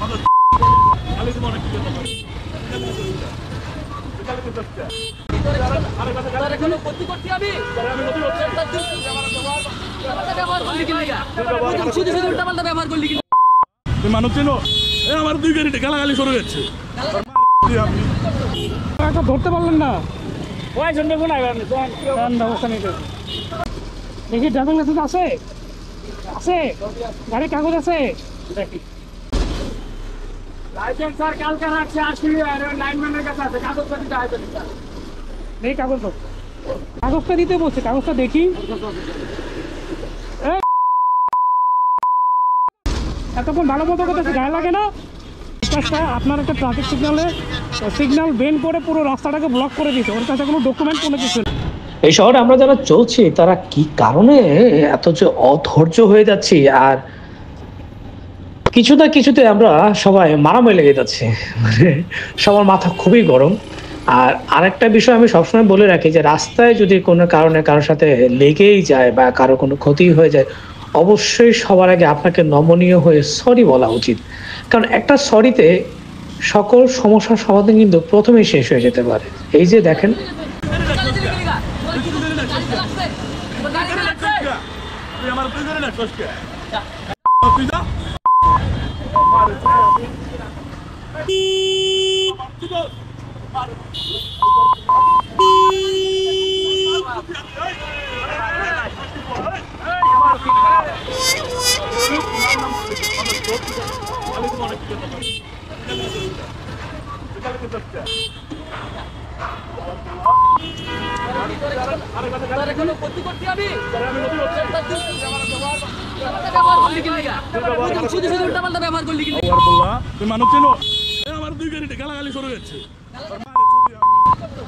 মানুষ চিনো আমার 2 গাড়িতে গালাগালি শুরু হচ্ছে ধরতে পারলেন না দেখি ড্রাইভিং লাইসেন্স আছে আছে গাড়ির কাগজ আছে লাইসেন্স স্যার কালকে রাখছে আসলে লাইনম্যানের কাছে আছে কাগজটা দিতে হবে নেই কাগজটা দিতে বলছে কাগজটা দেখি এতক্ষণ ভালো মতো কথা গায়ে লাগে না আপনার একটা ট্রাফিক সিগন্যাল বেন্ড করে পুরো রাস্তাটাকে ব্লক করে দিয়েছে ওর কাছে কোনো ডকুমেন্ট কোনো কিছু নেই। এই শহরে আমরা যারা চলছি তারা কি কারণে এত যে অধৈর্য হয়ে যাচ্ছি আর কিছু না কিছুতে আমরা সবাই মারামারি লেগে যাচ্ছে মানে সবার মাথা খুবই গরম। আর আরেকটা বিষয় আমি সবসময় বলে রাখি যে রাস্তায় যদি কোনো কারণে কারোর সাথে লেগেই যায় বা কারো কোনো ক্ষতি হয়ে যায় অবশ্যই সবার আগে আপনাকে নমনীয় হয়ে সরি বলা উচিত, কারণ একটা সরিতে সকল সমস্যার সমাধান কিন্তু প্রথমেই শেষ হয়ে যেতে পারে। এই যে দেখেন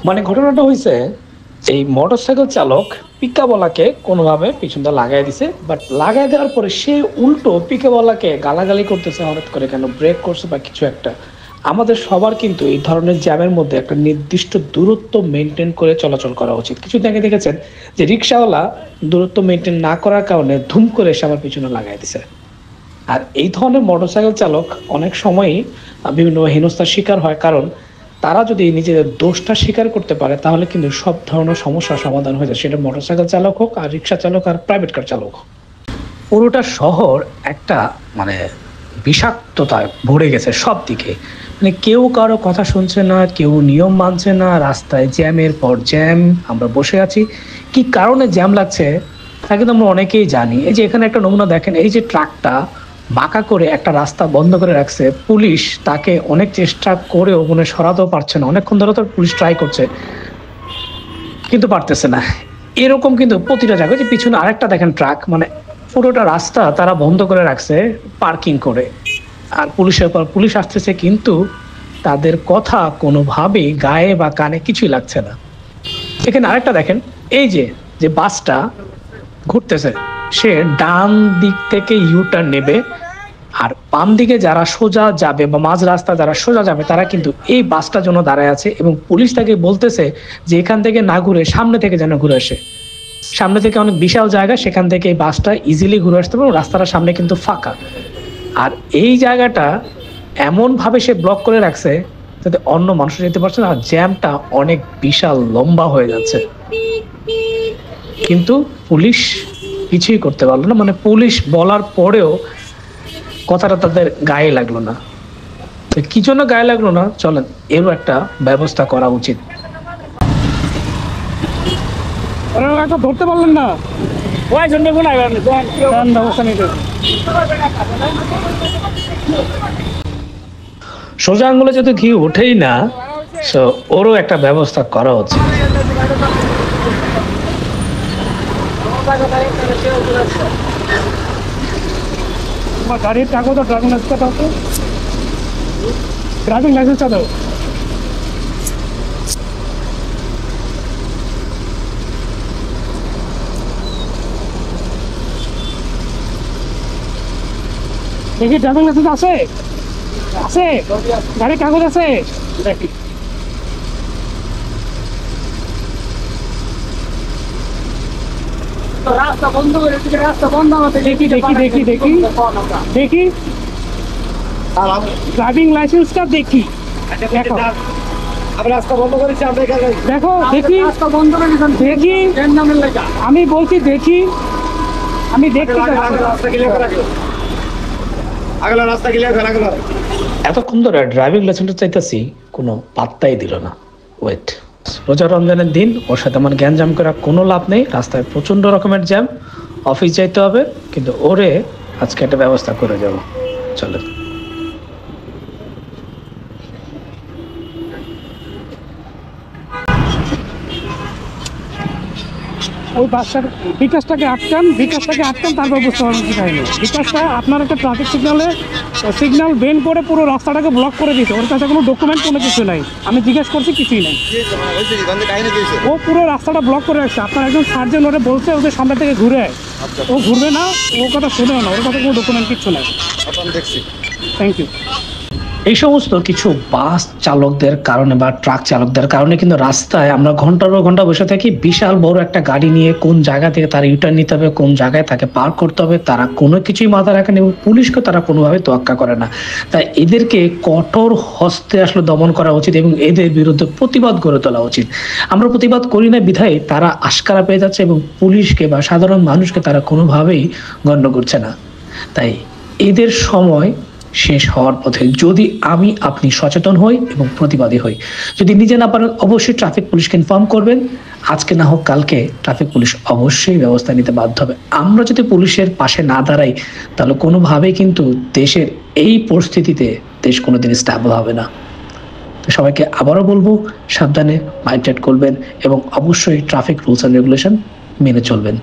মানে ঘটনাটা হয়েছে এই মোটরসাইকেল চালক পিকাওয়ালাকে কোনোভাবে পিছনটা লাগাই দিছে, বাট লাগাই দেওয়ার পরে সে উল্টো পিকাওয়ালাকে গালাগালি করতেছে হঠাৎ করে, কেন ব্রেক করছে বা কিছু একটা। আমাদের সবার কিন্তু এই ধরনের জ্যামের মধ্যে একটা নির্দিষ্ট দূরত্ব মেনটেন করে চলাচল করা উচিত। কিছুদিন আগে দেখেছেন যে রিক্সাওয়ালা দূরত্ব মেনটেন না করার কারণে ধুম করে সে আমার পিছনে লাগাই দিছে। আর এই ধরনের মোটরসাইকেল চালক অনেক সময়ই বিভিন্ন হেনস্থার শিকার হয়, কারণ তারা যদি নিজেদের দোষটা স্বীকার করতে পারে তাহলে কিন্তু সব ধরনের সমস্যার সমাধান হয়ে যায়, সেটা মোটরসাইকেল চালক হোক আর রিক্সা চালক আর প্রাইভেট কার চালক হোক। পুরোটা শহর একটা মানে বিষাক্ততায় ভরে গেছে সব দিকে, মানে কেউ কারো কথা শুনছে না, কেউ নিয়ম মানছে না, রাস্তায় জ্যামের পর জ্যাম, আমরা বসে আছি। কি কারণে জ্যাম লাগছে তা কিন্তু আমরা অনেকেই জানি। এই যে এখানে একটা নমুনা দেখেন, এই যে ট্রাকটা বাঁকা করে একটা রাস্তা বন্ধ করে রাখছে, পুলিশ তাকে অনেক চেষ্টা করেও মনে সরাতেও পারছে না, অনেকক্ষণ ধরে তো পুলিশ ট্রাই করছে কিন্তু পারতেছে না। এরকম কিন্তু প্রতিটা জায়গায়, যে পিছনে আরেকটা দেখেন ট্রাক, মানে পুরোটা রাস্তা তারা বন্ধ করে রাখছে পার্কিং করে, আর পুলিশ আসতেছে কিন্তু তাদের কথা কোনোভাবেই গায়ে বা কানে কিছুই লাগছে না। এখানে আরেকটা দেখেন, এই যে বাসটা ঘুরতেছে, সে ডান দিক থেকে ইউটার্ন নেবে, আর বাম দিকে যারা সোজা যাবে বা মাঝ রাস্তা যারা সোজা যাবে তারা কিন্তু এই বাসটার জন্য দাঁড়ায় আছে, এবং পুলিশ তাকে বলতেছে যে এখান থেকে না ঘুরে সামনে থেকে যেন ঘুরে আসে। সামনে থেকে অনেক বিশাল জায়গা, সেখান থেকে এই বাসটা ইজিলি ঘুরে আসতে পারে, রাস্তাটার সামনে কিন্তু ফাঁকা। আর এই জায়গাটা এমনভাবে সে ব্লক করে রাখছে যাতে অন্য মানুষ যেতে পারছে না, আর জ্যামটা অনেক বিশাল লম্বা হয়ে যাচ্ছে। কিন্তু পুলিশ কিছুই করতে পারলো না, মানে পুলিশ বলার পরেও কথাটা তাদের গায়ে লাগলো না। তো কি জন্য গায়ে লাগলো না, চলেন এরও একটা ব্যবস্থা করা উচিত। ধরতে পারলেন না সোজা আঙ্গুলে যদি ঘি ওঠেই না, তো ওরও একটা ব্যবস্থা করা উচিত। গাড়ির কাগজ আর ড্রাইভিং লাইসেন্সটা দাও, ড্রাইভিং লাইসেন্সটা দাও। দেখি ড্রাইভিং লাইসেন্স আছে আছে গাড়ির কাগজ আছে দেখি। রাস্তা বন্ধ করে রাস্তা বন্ধ, দেখি দেখি দেখি দেখি দেখি ড্রাইভিং লাইসেন্সটা দেখি, দেখো রাস্তা বন্ধ করেছি আমরা এখানে। দেখো দেখি রাস্তা বন্ধ করে দিয়েছেন দেখি, এর নামের লেখা। আমি বলছি দেখি, আমি দেখছি তো। রাস্তা ক্লিয়ার করে রাখো, আগলা রাস্তা ক্লিয়ার করে রাখো। এতক্ষণ ধরে ড্রাইভিং লাইসেন্সটা চাইতেছি, কোনো পাত্তাই দিল না। ওয়েট, রোজা রমজানের দিন ওর সাথে আমার গ্যাঞ্জাম করা কোনো লাভ নেই। রাস্তায় প্রচণ্ড রকমের জ্যাম, অফিস যাইতে হবে, কিন্তু ওরে আজকে একটা ব্যবস্থা করে যাব। চলো। ওই বাসটার বিকাশটাকে আটকান, তারপর বুঝতে পারবেন কি কাহিনী। বিকাশটা আপনার একটা ট্রাফিক সিগন্যাল বেন্ড করে পুরো রাস্তাটাকে ব্লক করে দিয়েছে। ওর কাছে কোনো ডকুমেন্ট কোনো কিছু নাই। আমি জিজ্ঞেস করছি, কিছুই নাই। ও পুরো রাস্তাটা ব্লক করে রাখছে। আপনার একজন সার্জেন ওরে বলছে ওদের সামনে থেকে ঘুরে আয়। ও ঘুরবে না, ওর কথা শুনেও না, ওর কাছে কোনো ডকুমেন্ট কিছু নাই। Thank you. এই সমস্ত কিছু বাস চালকদের কারণে বা ট্রাক চালকদের কারণে কিন্তু রাস্তায় আমরা ঘন্টার পর ঘন্টা বসে থাকি। বিশাল বড় একটা গাড়ি নিয়ে কোন জায়গা থেকে তারা ইউটার্ন নিতে হবে, কোন জায়গায় তাকে পার্ক করতে হবে, তারা কোনো কিছুই মাথায় রাখেন এবং পুলিশকে তারা কোনোভাবে তোয়াক্কা করে না। তাই এদেরকে কঠোর হস্তে আসলে দমন করা উচিত এবং এদের বিরুদ্ধে প্রতিবাদ গড়ে তোলা উচিত। আমরা প্রতিবাদ করি না বিধায় তারা আশকারা পেয়ে যাচ্ছে এবং পুলিশকে বা সাধারণ মানুষকে তারা কোনোভাবেই গণ্য করছে না। তাই এদের সময় শেষ হওয়ার পথে। যদি আপনি সচেতন হই এবং প্রতিবাদী হই, যদি নিজে না পারেন অবশ্যই ট্রাফিক পুলিশকে ইনফর্ম করবেন। আজকে না হোক কালকে ট্রাফিক পুলিশ অবশ্যই ব্যবস্থা নিতে বাধ্য হবে। আমরা যদি পুলিশের পাশে না দাঁড়াই তাহলে কোনোভাবেই কিন্তু দেশের এই পরিস্থিতিতে দেশ কোনোদিন স্টেবল হবে না। তো সবাইকে আবারও বলবো, সাবধানে বাইক রাইড করবেন এবং অবশ্যই ট্রাফিক রুলস অ্যান্ড রেগুলেশন মেনে চলবেন।